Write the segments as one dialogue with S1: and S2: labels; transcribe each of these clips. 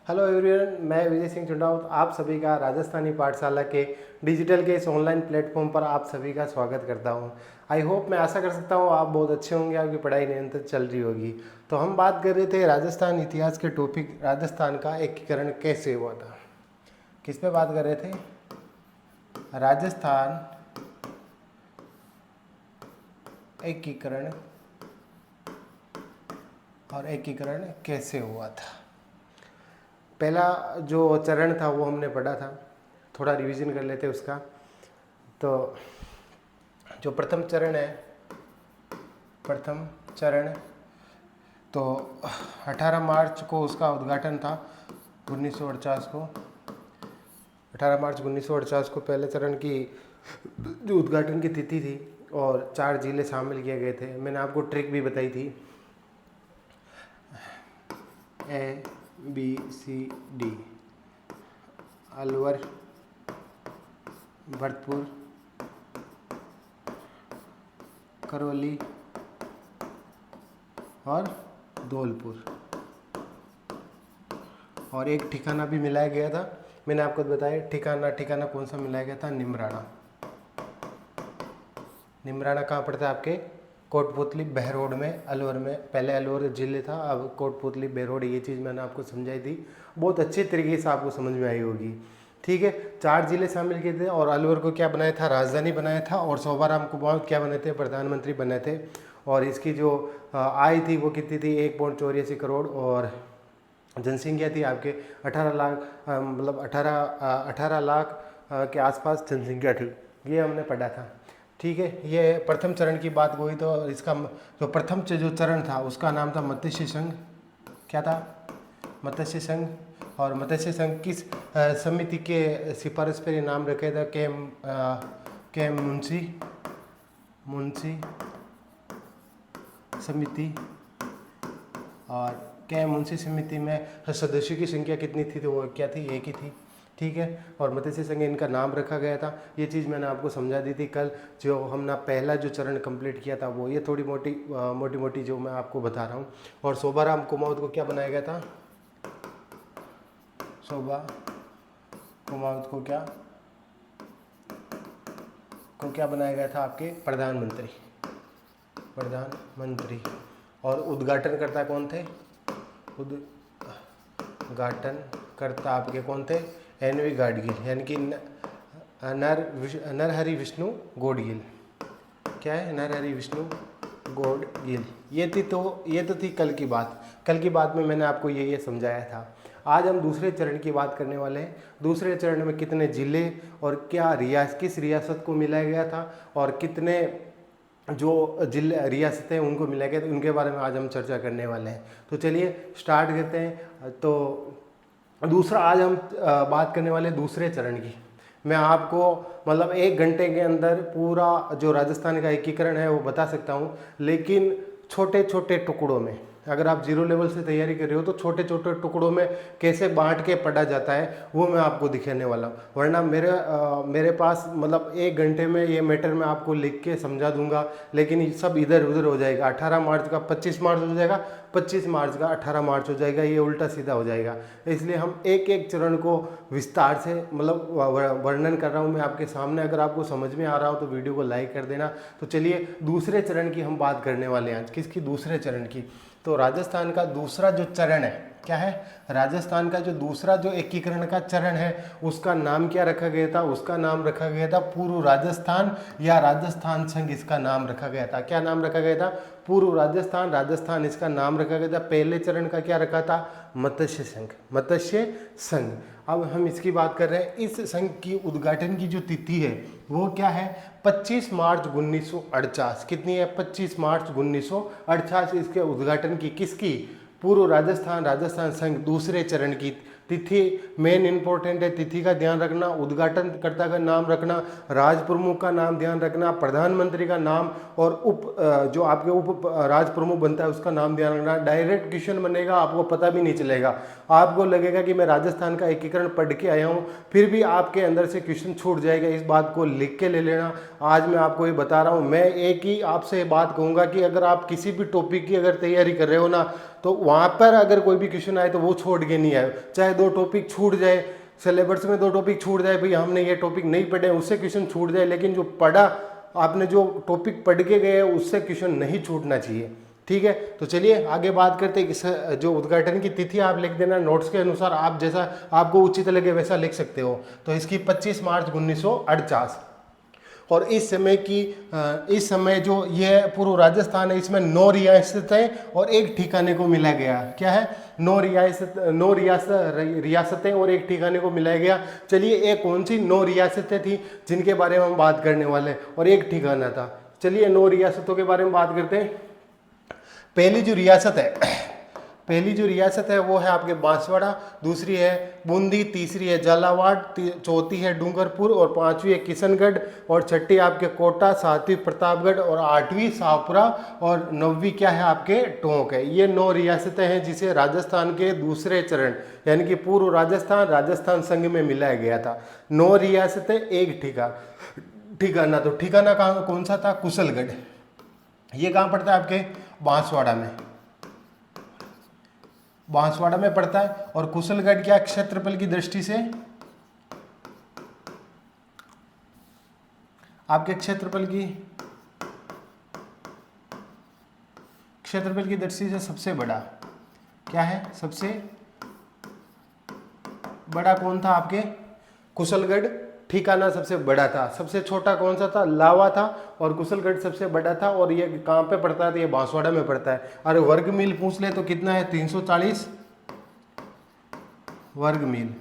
S1: Hello everyone, मैं विजय सिंह चुंडावत आप सभी का राजस्थानी पाठशाला के डिजिटल के इस ऑनलाइन प्लेटफॉर्म पर आप सभी का स्वागत करता हूं। आई होप, मैं आशा कर सकता हूं आप बहुत अच्छे होंगे, आपकी पढ़ाई निरंतर चल रही होगी। तो हम बात कर रहे थे राजस्थान इतिहास के टॉपिक, राजस्थान का एकीकरण कैसे हुआ था। किस पे बात कर रहे थे? राजस्थान एकीकरण और एकीकरण कैसे हुआ था। पहला जो चरण था वो हमने पढ़ा था, थोड़ा रिवीजन कर लेते उसका। तो जो प्रथम चरण तो 18 मार्च को उसका उद्घाटन था 1948 को। 18 मार्च 1948 को पहले चरण की जो उद्घाटन की तिथि थी और 4 जिले शामिल किए गए थे। मैंने आपको ट्रिक भी बताई थी, ABCD, अलवर, भरतपुर, करौली और धौलपुर। और एक ठिकाना भी मिलाया गया था, मैंने आपको बताया ठिकाना कौन सा मिलाया गया था? निमराना। निमराना कहाँ पड़ता है? आपके कोटपुतली बहरोड में, अलवर में। पहले अलवर जिले था, अब कोटपुतली बहरोड। ये चीज़ मैंने आपको समझाई थी, बहुत अच्छे तरीके से आपको समझ में आई होगी। ठीक है, 4 जिले शामिल किए थे और अलवर को क्या बनाया था? राजधानी बनाया था। और शोभाराम कुमावत क्या बने थे? प्रधानमंत्री बने थे। और इसकी जो आय थी वो कितनी थी? 1.84 करोड़। और जनसंख्या थी आपके 18 लाख, मतलब 18 लाख के आसपास जनसंख्या थी। ये हमने पढ़ा था। ठीक है, ये प्रथम चरण की बात हुई। तो इसका जो प्रथम जो चरण था उसका नाम था मत्स्य संघ। क्या था? मत्स्य संघ। और मत्स्य संघ किस समिति के सिफारिश पर ये नाम रखे थे? के मुंशी समिति। और के मुंशी समिति में सदस्यों की संख्या कितनी थी? तो वो क्या थी? एक ही थी। ठीक है, और मत्स्य संघ इनका नाम रखा गया था। ये चीज़ मैंने आपको समझा दी थी कल, जो हमने पहला जो चरण कंप्लीट किया था वो। ये थोड़ी मोटी जो मैं आपको बता रहा हूँ। और शोभाराम कुमावत को क्या बनाया गया था? शोभा कुमावत को क्या बनाया गया था? आपके प्रधानमंत्री। और उद्घाटनकर्ता कौन थे? उद्घाटनकर्ता आपके कौन थे? NV गाडगिल, यानी कि नरहरि विष्णु गौडगिल। क्या है? नरहरि विष्णु गौडगिल। ये तो थी कल की बात। कल की बात में मैंने आपको ये समझाया था। आज हम दूसरे चरण की बात करने वाले हैं। दूसरे चरण में कितने जिले और क्या किस रियासत को मिलाया गया था और कितने जो जिले रियासतें उनको मिलाया गया, तो उनके बारे में आज हम चर्चा करने वाले हैं। तो चलिए स्टार्ट करते हैं। तो दूसरा, आज हम बात करने वाले दूसरे चरण की। मैं आपको मतलब 1 घंटे के अंदर पूरा जो राजस्थान का एकीकरण है वो बता सकता हूँ, लेकिन छोटे छोटे टुकड़ों में। अगर आप 0 लेवल से तैयारी कर रहे हो तो छोटे छोटे टुकड़ों में कैसे बांट के पढ़ा जाता है वो मैं आपको दिखाने वाला हूँ। वरना मेरे पास मतलब 1 घंटे में ये मैटर मैं आपको लिख के समझा दूंगा, लेकिन ये सब इधर उधर हो जाएगा। 18 मार्च का 25 मार्च हो जाएगा, 25 मार्च का 18 मार्च हो जाएगा, ये उल्टा सीधा हो जाएगा। इसलिए हम एक एक चरण को विस्तार से मतलब वर्णन कर रहा हूँ मैं आपके सामने। अगर आपको समझ में आ रहा हो तो वीडियो को लाइक कर देना। तो चलिए दूसरे चरण की हम बात करने वाले हैं आज। किसकी? दूसरे चरण की। तो राजस्थान का दूसरा जो चरण है, क्या है? राजस्थान का जो दूसरा जो एकीकरण का चरण है उसका नाम क्या रखा गया था? उसका नाम रखा गया था पूर्व राजस्थान या राजस्थान संघ। इसका नाम रखा गया था। क्या नाम रखा गया था? पूर्व राजस्थान इसका नाम रखा गया था। पहले चरण का क्या रखा था? मत्स्य संघ। अब हम इसकी बात कर रहे हैं। इस संघ की उद्घाटन की जो तिथि है वो क्या है? 25 मार्च 1948। कितनी है? 25 मार्च 1948 इसके उद्घाटन की। किसकी? पूर्व राजस्थान संघ दूसरे चरण की तिथि। मेन इंपॉर्टेंट है, तिथि का ध्यान रखना, उद्घाटनकर्ता का नाम रखना, राज प्रमुख का नाम ध्यान रखना, प्रधानमंत्री का नाम और जो आपके उप राज प्रमुख बनता है उसका नाम ध्यान रखना। डायरेक्ट क्वेश्चन बनेगा, आपको पता भी नहीं चलेगा। आपको लगेगा कि मैं राजस्थान का एकीकरण पढ़ के आया हूँ, फिर भी आपके अंदर से क्वेश्चन छूट जाएगा। इस बात को लिख के ले लेना। आज मैं आपको ये बता रहा हूँ। मैं एक ही आपसे बात कहूँगा कि अगर आप किसी भी टॉपिक की अगर तैयारी कर रहे हो ना, तो वहाँ पर अगर कोई भी क्वेश्चन आए तो वो छोड़ के नहीं आए, चाहे दो टॉपिक छूट जाए, सिलेबस में दो टॉपिक छूट जाए, भाई हमने ये टॉपिक नहीं पढ़े उससे क्वेश्चन छूट जाए, लेकिन जो पढ़ा आपने जो टॉपिक पढ़ के गए उससे क्वेश्चन नहीं छूटना चाहिए। ठीक है, तो चलिए आगे बात करते हैं। इस जो उद्घाटन की तिथि आप लिख देना नोट्स के अनुसार, आप जैसा आपको उचित लगे वैसा लिख सकते हो। तो इसकी 25 मार्च 1948। और इस समय जो ये पूर्व राजस्थान है इसमें 9 रियासतें और एक ठिकाने को मिला गया। क्या है? 9 रियासतें और एक ठिकाने को मिलाया गया। चलिए एक कौन सी 9 रियासतें थी जिनके बारे में हम बात करने वाले हैं, और एक ठिकाना था। चलिए 9 रियासतों के बारे में बात करते हैं। पहली जो रियासत है वो है आपके बांसवाड़ा, दूसरी है बूंदी, तीसरी है झालावाड़, चौथी है डूंगरपुर, और पांचवी है किशनगढ़, और छठी आपके कोटा, सातवीं प्रतापगढ़, और आठवीं शाहपुरा, और नौवीं क्या है आपके टोंक है। ये 9 रियासतें हैं जिसे राजस्थान के दूसरे चरण यानी कि पूर्व राजस्थान संघ में मिलाया गया था। 9 रियासतें एक ठिकाना। तो ठिकाना कहाँ कौन सा था? कुशलगढ़। ये कहाँ पड़ता है? आपके बांसवाड़ा में पड़ता है। और कुशलगढ़ क्या क्षेत्रफल की दृष्टि से आपके क्षेत्रफल की दृष्टि से सबसे बड़ा क्या है? सबसे बड़ा कौन था? आपके कुशलगढ़। ठिकाना सबसे बड़ा था। सबसे छोटा कौन सा था? लावा था। और कुशलगढ़ सबसे बड़ा था। और ये कहाँ पे पड़ता है? तो ये बांसवाड़ा में पड़ता है। अरे वर्ग मील पूछ ले तो कितना है? 340 वर्ग मील।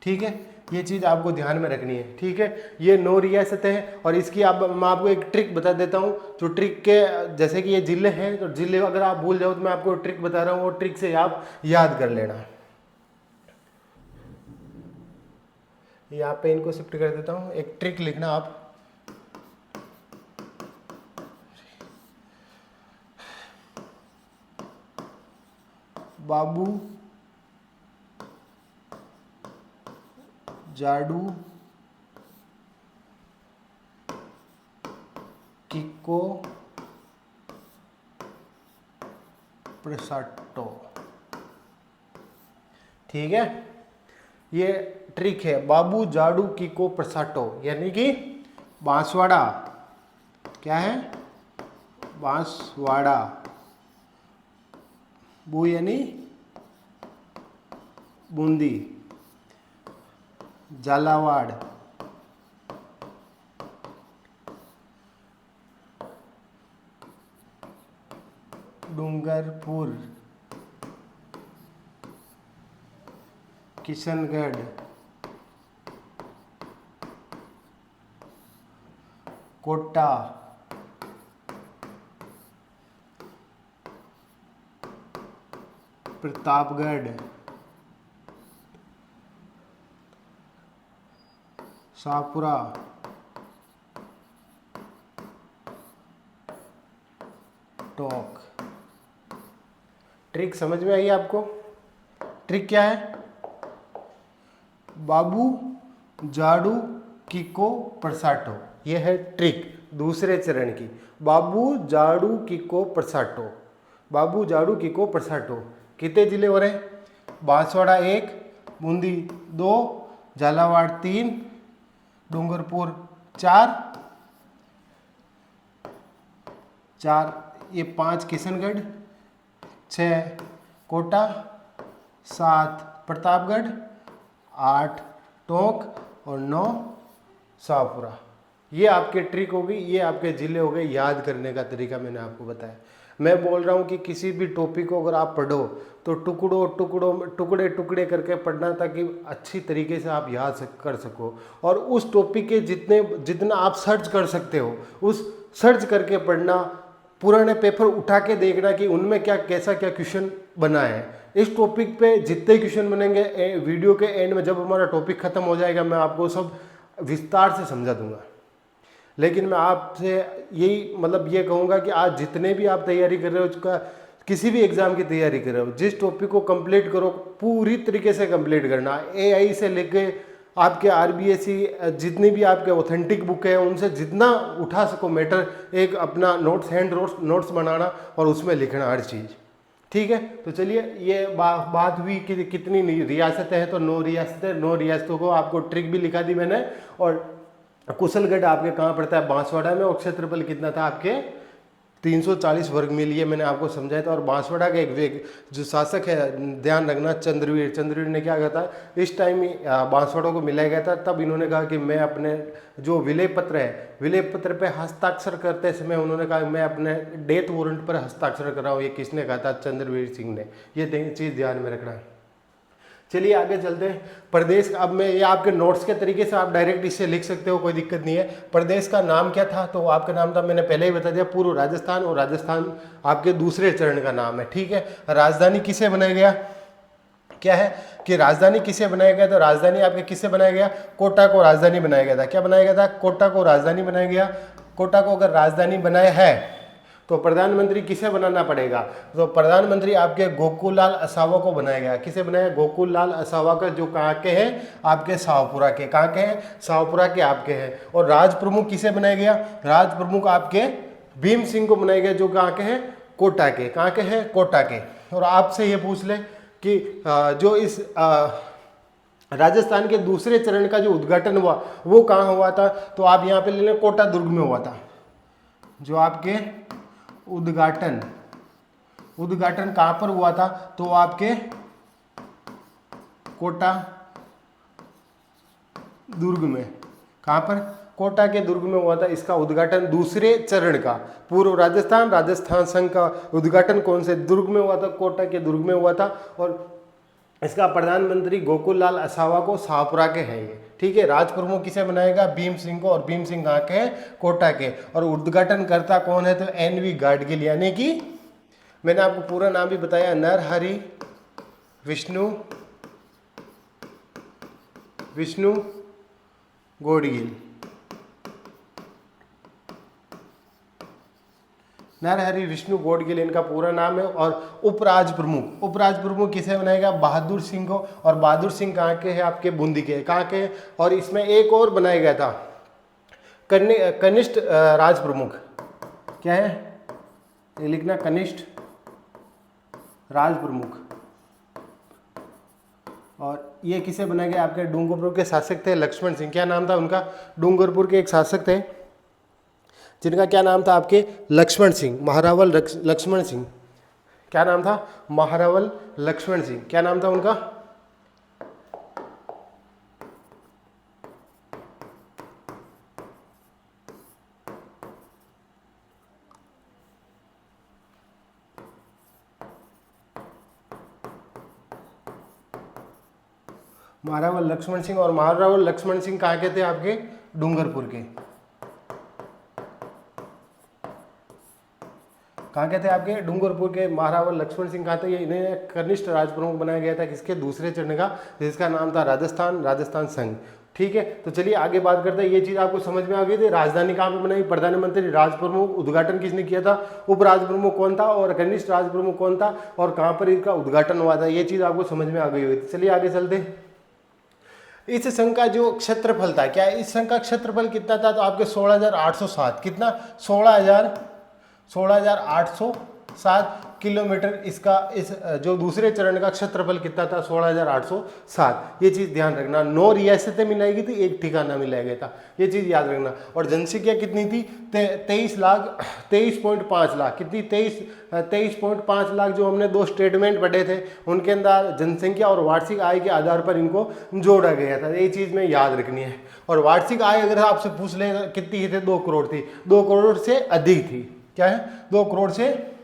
S1: ठीक है, ये चीज़ आपको ध्यान में रखनी है। ठीक है, ये 9 रियासतें हैं। और इसकी मैं आपको एक ट्रिक बता देता हूँ। जो ट्रिक के जैसे कि ये जिले हैं, तो जिले अगर आप भूल जाओ तो मैं आपको ट्रिक बता रहा हूँ, वो ट्रिक से आप याद कर लेना। यहाँ पे इनको शिफ्ट कर देता हूँ। एक ट्रिक लिखना आप, बाबू जाडू किको प्रसाटो। ठीक है, ये ट्रिक है। बाबू जाडू किको प्रसाटो यानी कि बांसवाड़ा क्या है? बांसवाड़ा। बू यानी बूंदी, झालावाड़, डूंगरपुर, किशनगढ़, कोटा, प्रतापगढ़, शाहपुरा, टोंक। ट्रिक समझ में आई आपको? ट्रिक क्या है? बाबू जाडू किको प्रसाटो, यह है ट्रिक दूसरे चरण की। बाबू जाडू किको प्रसाटो, बाबू जाडू किको प्रसाटो। कितने जिले हो रहे हैं? बांसवाड़ा 1, बूंदी 2, झालावाड़ 3, डूंगरपुर 4, ये 5 किशनगढ़, 6 कोटा, 7 प्रतापगढ़, 8 टोंक और 9 शाहपुरा। ये आपके ट्रिक हो गई, ये आपके जिले हो गए। याद करने का तरीका मैंने आपको बताया। मैं बोल रहा हूँ कि किसी भी टॉपिक को अगर आप पढ़ो तो टुकड़े टुकड़े करके पढ़ना, ताकि अच्छी तरीके से आप याद कर सको। और उस टॉपिक के जितना आप सर्च कर सकते हो उस सर्च करके पढ़ना। पुराने पेपर उठा के देखना कि उनमें क्या क्वेश्चन बना है। इस टॉपिक पे जितने क्वेश्चन बनेंगे वीडियो के एंड में जब हमारा टॉपिक खत्म हो जाएगा मैं आपको सब विस्तार से समझा दूंगा। लेकिन मैं आपसे यही ये कहूँगा कि आज जितने भी आप तैयारी कर रहे हो, उसका किसी भी एग्ज़ाम की तैयारी कर रहे हो, जिस टॉपिक को कंप्लीट करो पूरी तरीके से कंप्लीट करना। एआई से लेके आपके आरबीएससी जितनी भी आपके ऑथेंटिक बुक है उनसे जितना उठा सको मैटर, एक अपना हैंड नोट्स बनाना और उसमें लिखना हर चीज़। ठीक है। तो चलिए ये बात हुई कि कितनी रियासतें हैं, तो 9 रियासतें। 9 रियासतों को आपको ट्रिक भी लिखा दी मैंने। और कुशलगढ़ आपके कहाँ पड़ता है, बांसवाड़ा में, और क्षेत्रफल कितना था आपके 340 वर्ग मील, ये मैंने आपको समझाया था। और बांसवाड़ा का एक जो शासक है, ध्यान रखना, चंद्रवीर। चंद्रवीर ने क्या कहा था, इस टाइम बांसवाड़ा को मिलाया गया था, तब इन्होंने कहा कि मैं अपने जो विलय पत्र है, विलय पत्र पे हस्ताक्षर करते समय उन्होंने कहा मैं अपने डेथ वारंट पर हस्ताक्षर कर रहा हूँ। ये किसने कहा था, चंद्रवीर सिंह ने। ये चीज़ ध्यान में रखना है। चलिए आगे चलते हैं। प्रदेश, अब मैं ये आपके नोट्स के तरीके से आप डायरेक्ट इसे लिख सकते हो, कोई दिक्कत नहीं है। प्रदेश का नाम क्या था, तो आपका नाम था, मैंने पहले ही बता दिया, पूर्व राजस्थान। और राजस्थान आपके दूसरे चरण का नाम है, ठीक है। राजधानी किसे बनाया गया, क्या है कि राजधानी किसे बनाया गया, तो राजधानी आपके किसे बनाया गया, कोटा को राजधानी बनाया गया था। क्या बनाया गया था, कोटा को राजधानी बनाया गया। कोटा को अगर राजधानी बनाया है तो प्रधानमंत्री किसे बनाना पड़ेगा, तो प्रधानमंत्री आपके गोकुललाल असावा को बनाया गया। किसे बनाया, गोकुललाल असावा का, जो कहाँ के हैं, आपके शाहपुरा के। कहाँ के हैं, शाहपुरा के आपके हैं। और राज प्रमुख किसे बनाया गया, राज प्रमुख आपके भीम सिंह को बनाया गया, जो कहाँ के हैं, कोटा के। कहाँ के हैं, कोटा के। और आपसे ये पूछ ले कि जो इस राजस्थान के दूसरे चरण का जो उद्घाटन हुआ वो कहाँ हुआ था, तो आप यहाँ पे ले लें, कोटा दुर्ग में हुआ था। जो आपके उद्घाटन कहाँ पर हुआ था, तो आपके कोटा दुर्ग में। कहाँ पर, कोटा के दुर्ग में हुआ था इसका उद्घाटन, दूसरे चरण का। पूर्व राजस्थान संघ का उद्घाटन कौन से दुर्ग में हुआ था, कोटा के दुर्ग में हुआ था। और इसका प्रधानमंत्री गोकुललाल असावा को शाहपुरा के हैं ये, ठीक है। राज प्रमुख किसे बनाएगा, भीम सिंह को। और भीम सिंह कहाँ के हैं, कोटा के। और उद्घाटन करता कौन है, तो NV गाडगिल, यानी कि मैंने आपको पूरा नाम भी बताया, नरहरि विष्णु गौडगिल। नरहरि विष्णु गौडगिल इनका पूरा नाम है। और उपराज प्रमुख किसे बनाएगा, बहादुर सिंह को। और बहादुर सिंह कहाँ के हैं, आपके बूंदी के। कहाँ के हैं, और इसमें एक और बनाया गया था, कनिष्ठ राज प्रमुख। क्या है, ये लिखना, कनिष्ठ राज प्रमुख। और ये किसे बनाया गया, आपके डूंगरपुर के शासक थे लक्ष्मण सिंह। क्या नाम था उनका, डूंगरपुर के एक शासक थे जिनका क्या नाम था, आपके लक्ष्मण सिंह, महारावल लक्ष्मण सिंह। क्या नाम था, महारावल लक्ष्मण सिंह। क्या नाम था उनका, महारावल लक्ष्मण सिंह। और महारावल लक्ष्मण सिंह कहाँ के थे, आपके डूंगरपुर के। कहाँ के थे, आपके डूंगरपुर के। महारावल लक्ष्मण सिंह कहाँ थे, ये इन्हें कनिष्ठ राज प्रमुख बनाया गया था, किसके, दूसरे चरण का, जिसका नाम था राजस्थान संघ, ठीक है। तो चलिए आगे बात करते हैं। ये चीज आपको समझ में आ गई थी, राजधानी कहाँ पे बनाई, प्रधानमंत्री, राज प्रमुख, उद्घाटन किसने किया था, उप राज प्रमुख कौन था, और कनिष्ठ राज प्रमुख कौन था, और कहाँ पर इसका उद्घाटन हुआ था। ये चीज आपको समझ में आ गई हुई थी। चलिए आगे चलते हैं। इस संघ का जो क्षेत्रफल था, क्या इस संघ का क्षेत्रफल कितना था, तो आपके 16,807, कितना, 16,807 किलोमीटर। इसका इस जो दूसरे चरण का क्षेत्रफल कितना था, 16,807। ये चीज़ ध्यान रखना। 9 रियासतें मिलाई गई थी, एक ठिकाना मिलाया गया था, ये चीज़ याद रखना। और जनसंख्या कितनी थी, 23.5 लाख। कितनी, 23.5 लाख। जो हमने 2 स्टेटमेंट पढ़े थे उनके अंदर जनसंख्या और वार्षिक आय के आधार पर इनको जोड़ा गया था, ये चीज़ में याद रखनी है। और वार्षिक आय अगर आपसे पूछ ले कितनी थी, 2 करोड़ थी, 2 करोड़ से अधिक थी। क्या है, 2 करोड़ से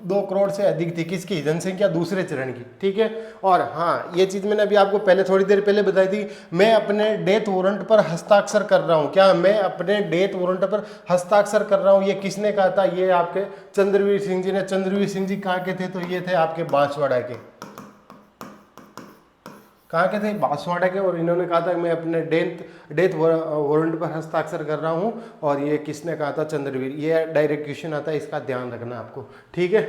S1: 2 करोड़ से अधिक थी, किसकी, जनसंख्या दूसरे चरण की, ठीक है। और हाँ, ये चीज मैंने अभी आपको पहले थोड़ी देर पहले बताई थी, मैं अपने डेथ वारंट पर हस्ताक्षर कर रहा हूँ। क्या, मैं अपने डेथ वारंट पर हस्ताक्षर कर रहा हूँ, ये किसने कहा था, ये आपके चंद्रवीर सिंह जी ने। चंद्रवीर सिंह जी कहाँ के थे, तो ये थे आपके बांसवाड़ा के। कहाँ के थे, बांसवाड़ा के। और इन्होंने कहा था मैं अपने डेथ वारंट पर हस्ताक्षर कर रहा हूँ, और ये किसने कहा था, चंद्रवीर। ये डायरेक्ट क्वेश्चन आता है, इसका ध्यान रखना आपको, ठीक है।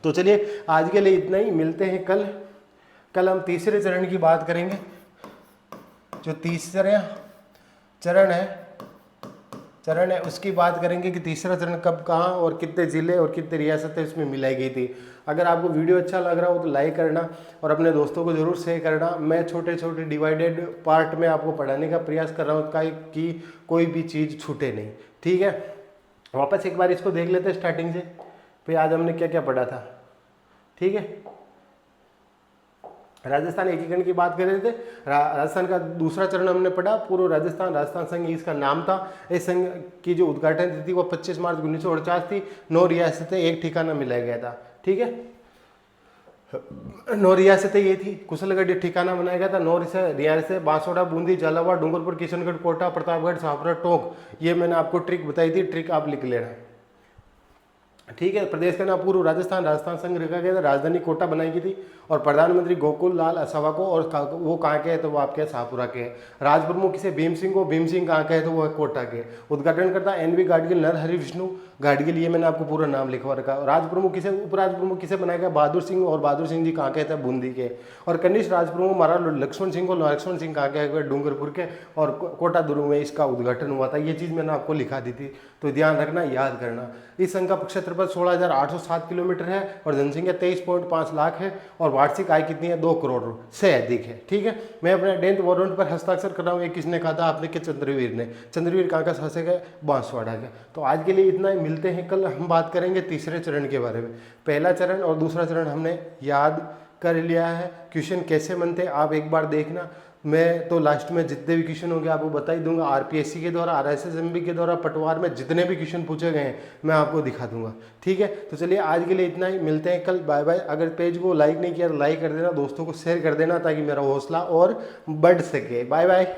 S1: तो चलिए आज के लिए इतना ही, मिलते हैं कल हम तीसरे चरण की बात करेंगे। जो तीसरा चरण है, चरण है उसकी बात करेंगे कि तीसरा चरण कब, कहाँ और कितने जिले और कितने रियासतें उसमें मिलाई गई थी। अगर आपको वीडियो अच्छा लग रहा हो तो लाइक करना और अपने दोस्तों को जरूर शेयर करना। मैं छोटे छोटे डिवाइडेड पार्ट में आपको पढ़ाने का प्रयास कर रहा हूँ कि कोई भी चीज़ छूटे नहीं, ठीक है। वापस एक बार इसको देख लेते हैं स्टार्टिंग से, फिर आज हमने क्या क्या पढ़ा था, ठीक है। राजस्थान एकीकरण की बात कर रहे थे। राजस्थान का दूसरा चरण हमने पढ़ा, पूर्व राजस्थान संघ इसका नाम था। इस संघ की जो उद्घाटन तिथि वो 25 मार्च 1949 थी। 9 रियासतें, एक ठिकाना मिलाया गया था, ठीक है। 9 रियासतें ये थी, कुशलगढ़ ठिकाना बनाया गया था। 9 रियासतें बांसवाड़ा, बूंदी, झालावाड़, डूंगरपुर, किशनगढ़, कोटा, प्रतापगढ़, शाहपुरा, टोंक। ये मैंने आपको ट्रिक बताई थी, ट्रिक आप लिख लेना, ठीक है। प्रदेश का नाम पूर्व राजस्थान संघ रखा गया था। राजधानी कोटा बनाई गई थी और प्रधानमंत्री गोकुल लाल असावा को, और वो कहाँ के हैं तो वो आपके शाहपुरा के हैं। राज प्रमुख किसे, भीम सिंह को, भीम सिंह कहाँ के हैं तो वो कोटा के। उद्घाटनकर्ता एन वी गाडगिल, नरहरि विष्णु गाडगिल, ये मैंने आपको पूरा नाम लिखवा रखा। राज प्रमुख किसे, उपराज प्रमुख किसे बनाया गया, बहादुर सिंह, और बहादुर सिंह जी कहाँ के थे, बूंदी के। और कनिष्ठ राज प्रमुख महाराज लक्ष्मण सिंह को, लक्ष्मण सिंह कहाँ के हैं, डूंगरपुर के। और कोटा दुर्ग में इसका उद्घाटन हुआ था। ये चीज़ मैंने आपको लिखा दी थी, तो ध्यान रखना, याद करना। इस संघ का क्षेत्रफल 16,807 किलोमीटर है और जनसंख्या 23.5 लाख है और वार्षिक आय कितनी है, 2 करोड़ से अधिक है, ठीक है। मैं अपने डेथ वारंट पर हस्ताक्षर कर रहा हूँ। ये किसने कहा था आपने, कि चंद्रवीर ने। चंद्रवीर कहाँ का शासक है, बांसवाड़ा का। तो आज के लिए इतना ही, मिलते हैं कल। हम बात करेंगे तीसरे चरण के बारे में। पहला चरण और दूसरा चरण हमने याद कर लिया है। क्वेश्चन कैसे बनते आप एक बार देखना। मैं तो लास्ट में जितने भी क्वेश्चन होंगे आपको बता ही दूंगा। आरपीएससी के द्वारा, आरएसएसएमबी के द्वारा, पटवार में जितने भी क्वेश्चन पूछे गए हैं मैं आपको दिखा दूंगा, ठीक है। तो चलिए आज के लिए इतना ही, मिलते हैं कल। Bye bye. अगर पेज को लाइक नहीं किया तो लाइक कर देना, दोस्तों को शेयर कर देना ताकि मेरा हौसला और बढ़ सके। Bye bye.